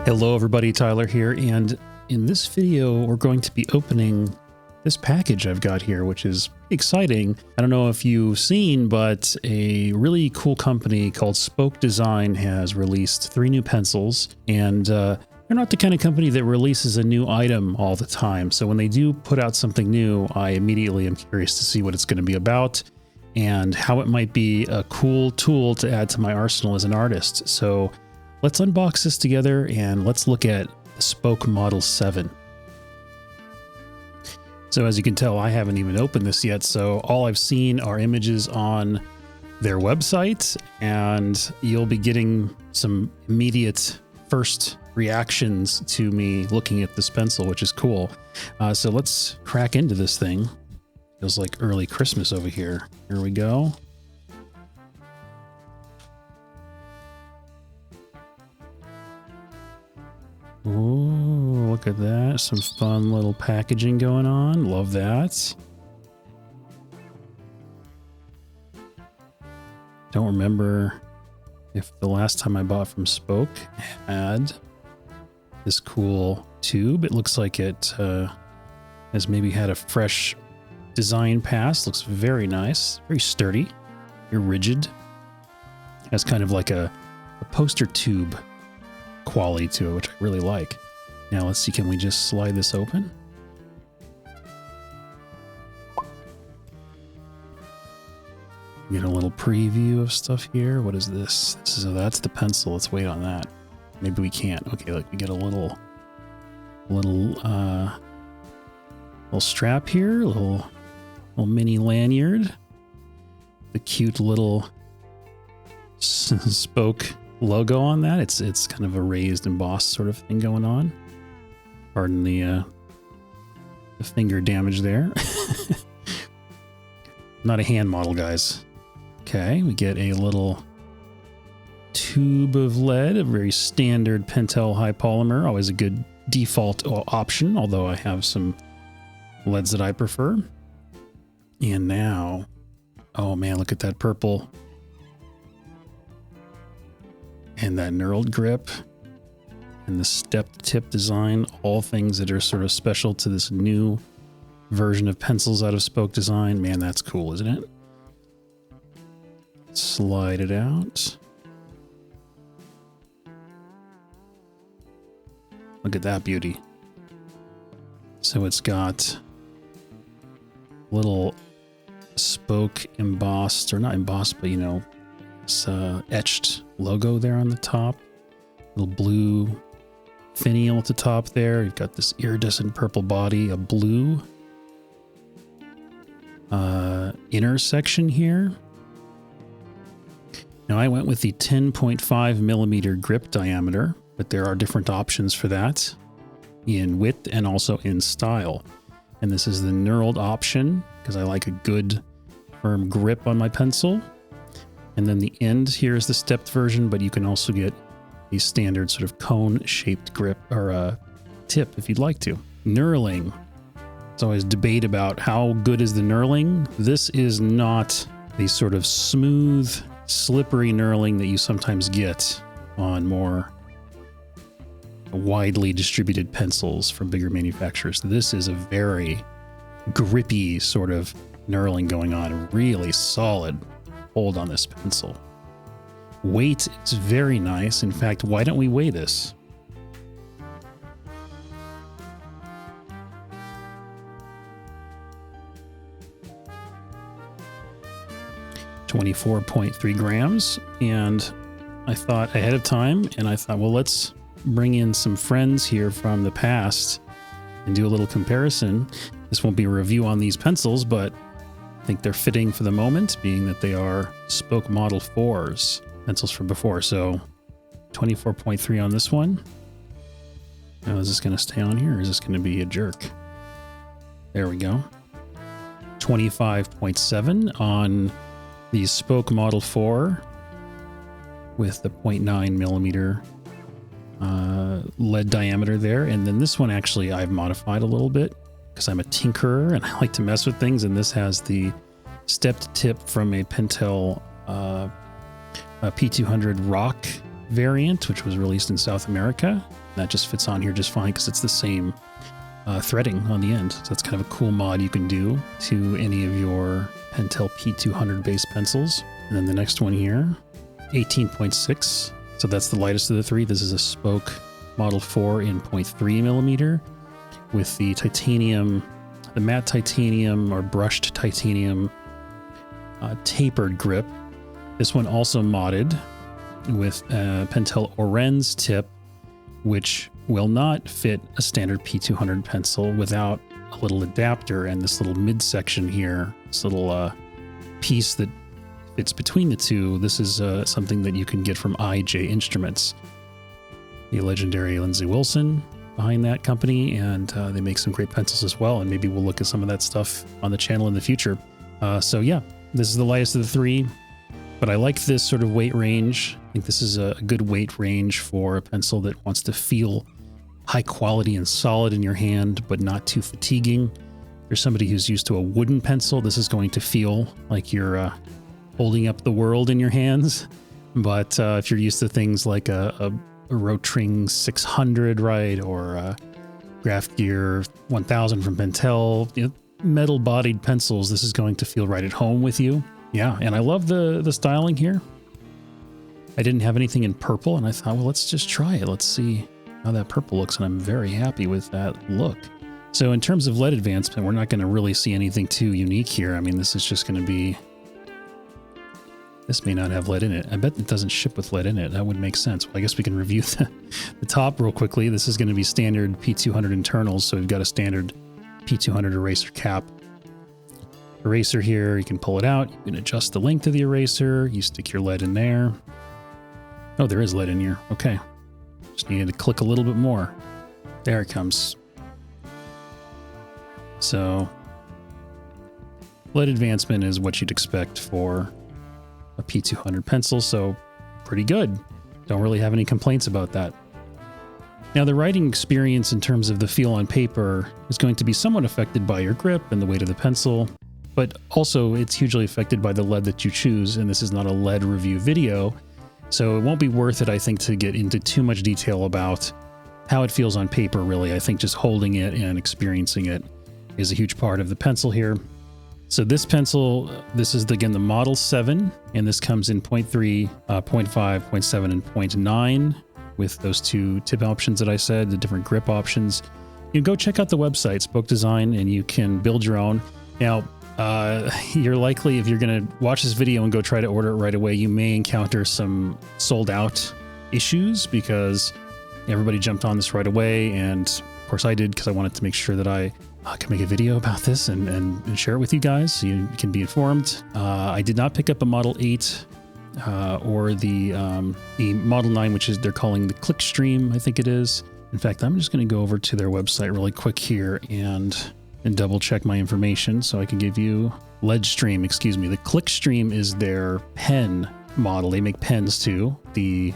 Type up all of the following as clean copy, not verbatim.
Hello everybody, Tyler here, and in this video we're going to be opening this package I've got here, which is exciting. I don't know if you've seen, but a really cool company called Spoke Design has released 3 new pencils, and they're not the kind of company that releases a new item all the time. So when they do put out something new, I immediately am curious to see what it's going to be about and how it might be a cool tool to add to my arsenal as an artist. So let's unbox this together and let's look at the Spoke Model 7. So as you can tell, I haven't even opened this yet, so all I've seen are images on their website, and you'll be getting some immediate first reactions to me looking at this pencil, which is cool. So let's crack into this thing. Feels like early Christmas over here. Here we go. Ooh, look at that. Some fun little packaging going on. Love that. Don't remember if the last time I bought from Spoke had this cool tube. It looks like it has maybe had a fresh design pass. Looks very nice. Very sturdy. Very rigid. Has kind of like a poster tube quality to it, which I really like. Now let's see, can we just slide this open? Get a little preview of stuff here. What is this? That's the pencil. Let's wait on that. Maybe we can't. Okay, look, we get a little strap here, little mini lanyard. The cute little Spoke logo on that. It's kind of a raised embossed sort of thing going on. Pardon the finger damage there. Not a hand model, guys. Okay, we get a little tube of lead, a very standard Pentel high polymer, always a good default option, although I have some leads that I prefer. And now, oh man, look at that purple. And that knurled grip and the stepped tip design, all things that are sort of special to this new version of pencils out of Spoke Design. Man, that's cool, isn't it? Slide it out. Look at that beauty. So it's got little Spoke embossed, or not embossed, but you know, it's etched logo there on the top. Little blue finial at the top there. You've got this iridescent purple body, a blue inner section here. Now I went with the 10.5 millimeter grip diameter, but there are different options for that in width and also in style. And this is the knurled option because I like a good firm grip on my pencil. And then the end here is the stepped version, but you can also get a standard sort of cone-shaped grip or tip if you'd like to. Knurling. There's always debate about how good is the knurling. This is not the sort of smooth, slippery knurling that you sometimes get on more widely distributed pencils from bigger manufacturers. This is a very grippy sort of knurling going on. Really solid hold on this pencil. Weight is very nice. In fact, why don't we weigh this? .3 grams. And I thought ahead of time, and I thought, well, let's bring in some friends here from the past and do a little comparison. This won't be a review on these pencils, but I think they're fitting for the moment, being that they are Spoke Model 4s, pencils from before. So 24.3 on this one. Now, is this going to stay on here, or is this going to be a jerk? There we go. 25.7 on the Spoke Model 4 with the 0.9 millimeter lead diameter there. And then this one, actually, I've modified a little bit because I'm a tinkerer and I like to mess with things. And this has the stepped tip from a Pentel P200 Rock variant, which was released in South America. That just fits on here just fine because it's the same threading on the end. So that's kind of a cool mod you can do to any of your Pentel P200 base pencils. And then the next one here, 18.6. So that's the lightest of the three. This is a spoke Model 4 in 0.3 millimeter with the titanium, the matte titanium or brushed titanium tapered grip. This one also modded with a Pentel Orenz tip, which will not fit a standard P200 pencil without a little adapter and this little midsection here, this little piece that fits between the two. This is something that you can get from IJ Instruments, the legendary Lindsay Wilson behind that company, and they make some great pencils as well, and maybe we'll look at some of that stuff on the channel in the future. So yeah, this is the lightest of the three, but I like this sort of weight range. I think this is a good weight range for a pencil that wants to feel high quality and solid in your hand, but not too fatiguing. If you're somebody who's used to a wooden pencil, this is going to feel like you're holding up the world in your hands. But if you're used to things like a Rotring 600, right, or Graph Gear 1000 from Pentel, you know, metal-bodied pencils, this is going to feel right at home with you. Yeah, and I love the styling here. I didn't have anything in purple, and I thought, well, let's just try it. Let's see how that purple looks, and I'm very happy with that look. So in terms of lead advancement, we're not going to really see anything too unique here. I mean, this is just going to be... This may not have lead in it. I bet it doesn't ship with lead in it. That would make sense. Well, I guess we can review the top real quickly. This is going to be standard P200 internals, so we've got a standard P200 eraser cap. Eraser here, you can pull it out. You can adjust the length of the eraser. You stick your lead in there. Oh, there is lead in here. Okay. Just needed to click a little bit more. There it comes. So, lead advancement is what you'd expect for a P200 pencil, so pretty good. Don't really have any complaints about that. Now, the writing experience in terms of the feel on paper is going to be somewhat affected by your grip and the weight of the pencil, but also it's hugely affected by the lead that you choose, and this is not a lead review video, so it won't be worth it, I think, to get into too much detail about how it feels on paper, really. I think just holding it and experiencing it is a huge part of the pencil here. So this pencil, this is, again, the Model 7, and this comes in 0.3, 0.5, 0.7, and 0.9 with those two tip options that I said, the different grip options. You can go check out the website, Spoke Design, and you can build your own. Now, you're likely, if you're going to watch this video and go try to order it right away, you may encounter some sold out issues because everybody jumped on this right away. And of course I did, because I wanted to make sure that I can make a video about this and share it with you guys so you can be informed. I did not pick up a Model 8 or the Model 9, which is they're calling the Clickstream, I think it is. In fact, I'm just going to go over to their website really quick here and double check my information so I can give you Leadstream, excuse me. The Clickstream is their pen model. They make pens too. The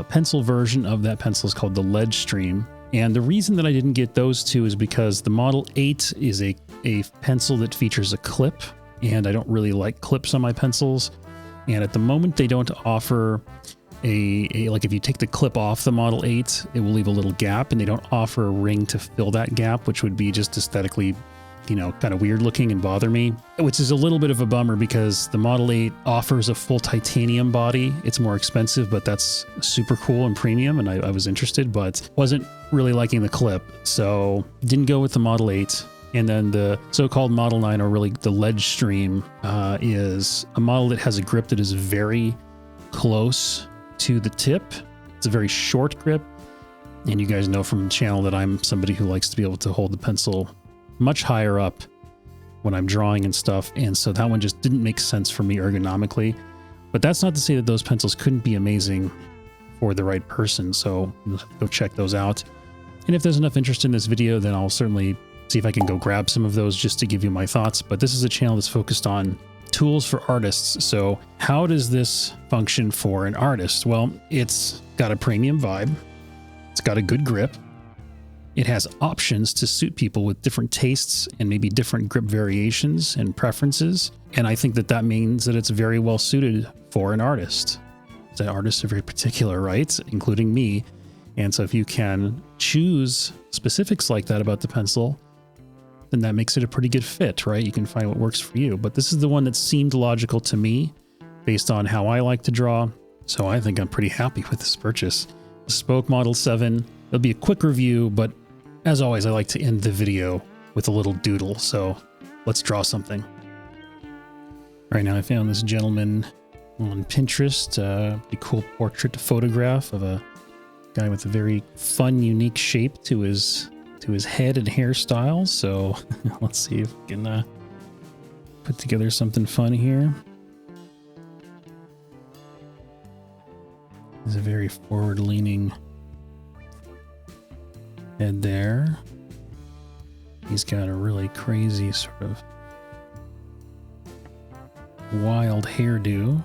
pencil version of that pencil is called the Leadstream. And the reason that I didn't get those two is because the Model 8 is a pencil that features a clip, and I don't really like clips on my pencils. And at the moment, they don't offer like if you take the clip off the Model 8, it will leave a little gap, and they don't offer a ring to fill that gap, which would be just aesthetically, you know, kind of weird looking and bother me, which is a little bit of a bummer because the Model 8 offers a full titanium body. It's more expensive, but that's super cool and premium, and I was interested, but wasn't really liking the clip, so didn't go with the Model 8. And then the so-called Model 9, or really the Leadstream, is a model that has a grip that is very close to the tip. It's a very short grip, and you guys know from the channel that I'm somebody who likes to be able to hold the pencil much higher up when I'm drawing and stuff, and so that one just didn't make sense for me ergonomically. But that's not to say that those pencils couldn't be amazing for the right person, so go check those out. And if there's enough interest in this video, then I'll certainly see if I can go grab some of those just to give you my thoughts. But this is a channel that's focused on tools for artists. So how does this function for an artist? Well, it's got a premium vibe. It's got a good grip. It has options to suit people with different tastes and maybe different grip variations and preferences. And I think that that means that it's very well suited for an artist. most artists are very particular, right? Including me. And so if you can choose specifics like that about the pencil, then that makes it a pretty good fit, right? You can find what works for you. But this is the one that seemed logical to me based on how I like to draw. So I think I'm pretty happy with this purchase. Bespoke Model 7. It'll be a quick review, but as always, I like to end the video with a little doodle. So let's draw something. Right now I found this gentleman on Pinterest, pretty cool portrait photograph of a guy with a very fun, unique shape to his head and hairstyle. So let's see if we can put together something fun here. He's a very forward-leaning head there. He's got a really crazy sort of wild hairdo.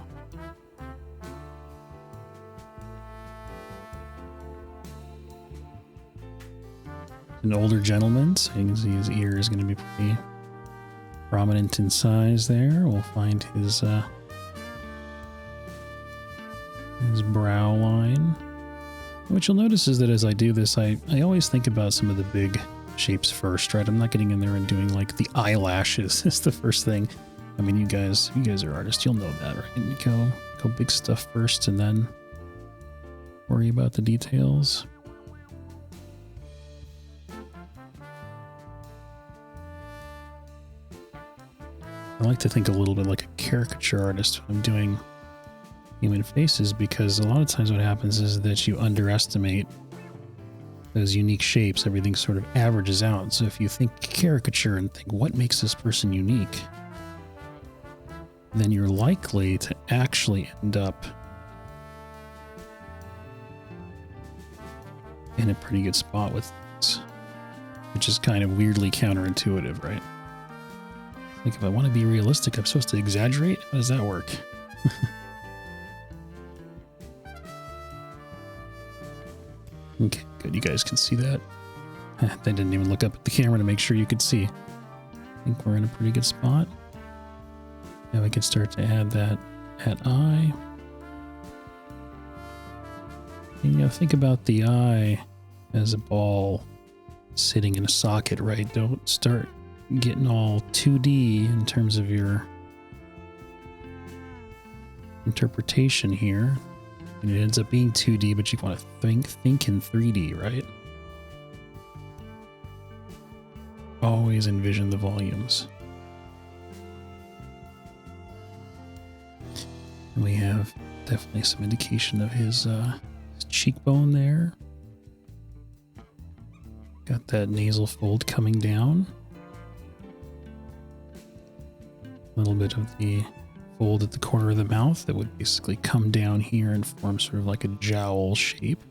An older gentleman, so you can see his ear is going to be pretty prominent in size there. We'll find his brow line. What you'll notice is that as I do this, I always think about some of the big shapes first, right? I'm not getting in there and doing like the eyelashes is the first thing. I mean, you guys are artists, you'll know that, right? You go big stuff first and then worry about the details. I like to think a little bit like a caricature artist when I'm doing human faces, because a lot of times what happens is that you underestimate those unique shapes. Everything sort of averages out. So if you think caricature and think what makes this person unique, then you're likely to actually end up in a pretty good spot with things, which is kind of weirdly counterintuitive, right? Like, if I want to be realistic, I'm supposed to exaggerate? How does that work? Okay, good. You guys can see that. I didn't even look up at the camera to make sure you could see. I think we're in a pretty good spot. Now we can start to add that eye. And, think about the eye as a ball sitting in a socket, right? Don't start getting all 2D in terms of your interpretation here. And it ends up being 2D, but you want to think in 3D, right? Always envision the volumes. And we have definitely some indication of his cheekbone there. Got that nasal fold coming down. A little bit of the fold at the corner of the mouth that would basically come down here and form sort of like a jowl shape.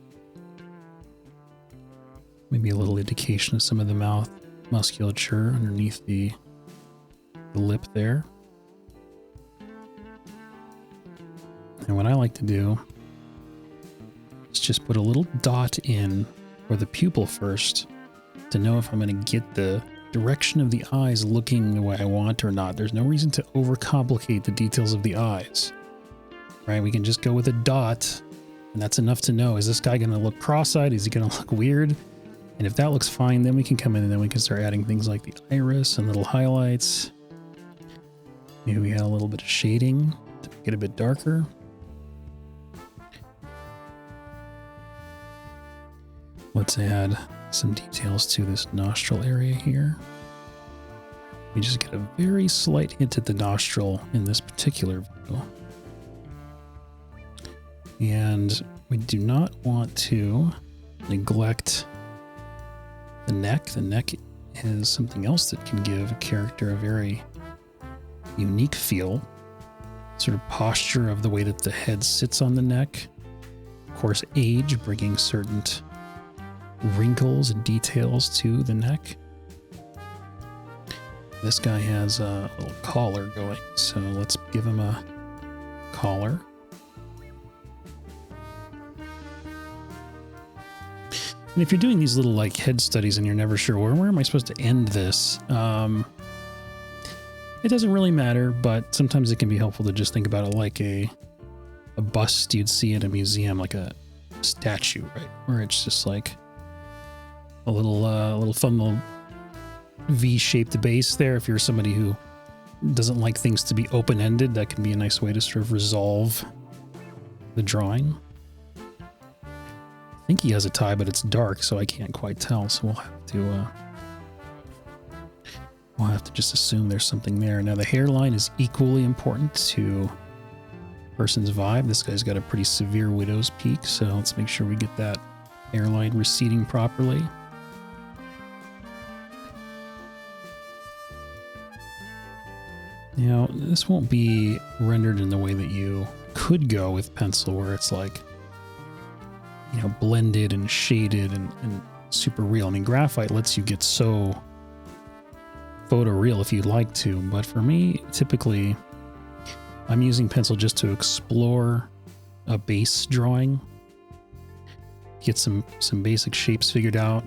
Maybe a little indication of some of the mouth musculature underneath the lip there. And what I like to do is just put a little dot in for the pupil first to know if I'm going to get the direction of the eyes looking the way I want or not. There's no reason to overcomplicate the details of the eyes, right? We can just go with a dot, and that's enough to know, is this guy going to look cross-eyed? Is he going to look weird? And if that looks fine, then we can come in and then we can start adding things like the iris and little highlights. Maybe we add a little bit of shading to make it a bit darker. Let's add some details to this nostril area here. We just get a very slight hint at the nostril in this particular view. And we do not want to neglect the neck. The neck is something else that can give a character a very unique feel. Sort of posture of the way that the head sits on the neck. Of course, age bringing certain wrinkles and details to the neck. This guy has a little collar going, so let's give him a collar. And if you're doing these little like head studies and you're never sure where am I supposed to end this, it doesn't really matter, but sometimes it can be helpful to just think about it like a a bust you'd see at a museum, like a statue, right? Where it's just like a little fun little V-shaped base there. If you're somebody who doesn't like things to be open-ended, that can be a nice way to sort of resolve the drawing. I think he has a tie, but it's dark, so I can't quite tell. So we'll have to just assume there's something there. Now the hairline is equally important to person's vibe. This guy's got a pretty severe widow's peak, so let's make sure we get that hairline receding properly. Now, this won't be rendered in the way that you could go with pencil, where it's like, you know, blended and shaded and super real. I mean, graphite lets you get so photoreal if you'd like to, but for me, typically, I'm using pencil just to explore a base drawing, get some basic shapes figured out,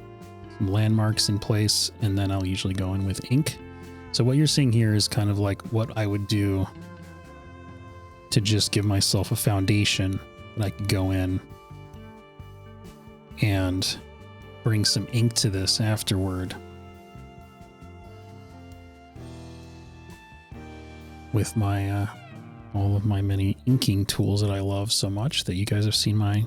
some landmarks in place, and then I'll usually go in with ink. So what you're seeing here is kind of like what I would do to just give myself a foundation that I could go in and bring some ink to this afterward with my all of my many inking tools that I love so much that you guys have seen my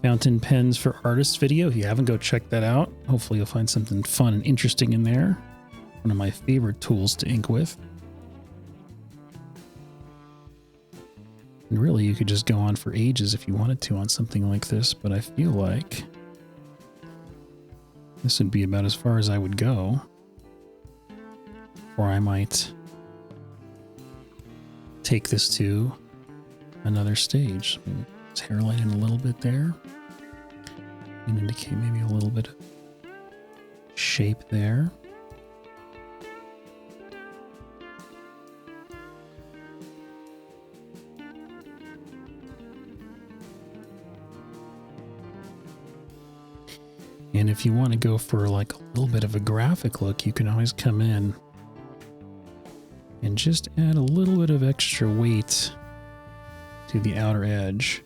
fountain pens for artists video. If you haven't, go check that out. Hopefully you'll find something fun and interesting in there. One of my favorite tools to ink with. And really, you could just go on for ages if you wanted to on something like this, but I feel like this would be about as far as I would go. Or I might take this to another stage. Let's hairline in a little bit there. And indicate maybe a little bit of shape there. And if you want to go for like a little bit of a graphic look, you can always come in and just add a little bit of extra weight to the outer edge.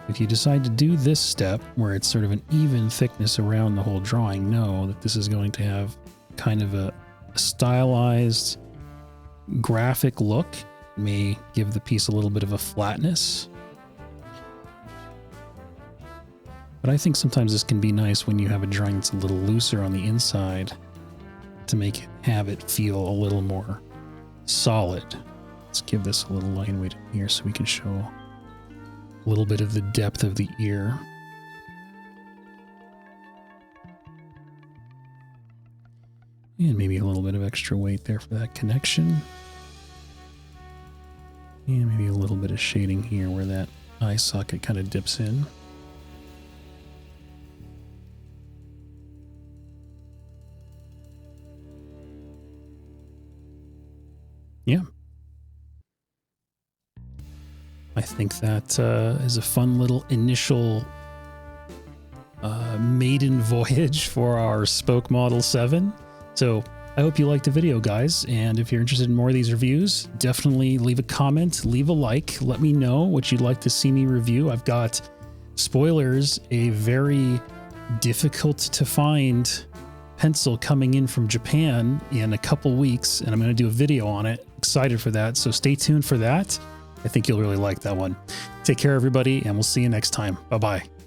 If you decide to do this step, where it's sort of an even thickness around the whole drawing, know that this is going to have kind of a stylized graphic look. It may give the piece a little bit of a flatness. But I think sometimes this can be nice when you have a drawing that's a little looser on the inside to have it feel a little more solid. Let's give this a little line weight here so we can show a little bit of the depth of the ear. And maybe a little bit of extra weight there for that connection. And maybe a little bit of shading here where that eye socket kind of dips in. Yeah. I think that is a fun little initial maiden voyage for our Spoke Model 7. So I hope you liked the video, guys. And if you're interested in more of these reviews, definitely leave a comment, leave a like. Let me know what you'd like to see me review. I've got, spoilers, a very difficult to find pencil coming in from Japan in a couple weeks, and I'm going to do a video on it. Excited for that, so stay tuned for that. I think you'll really like that one. Take care, everybody, and we'll see you next time. Bye-bye.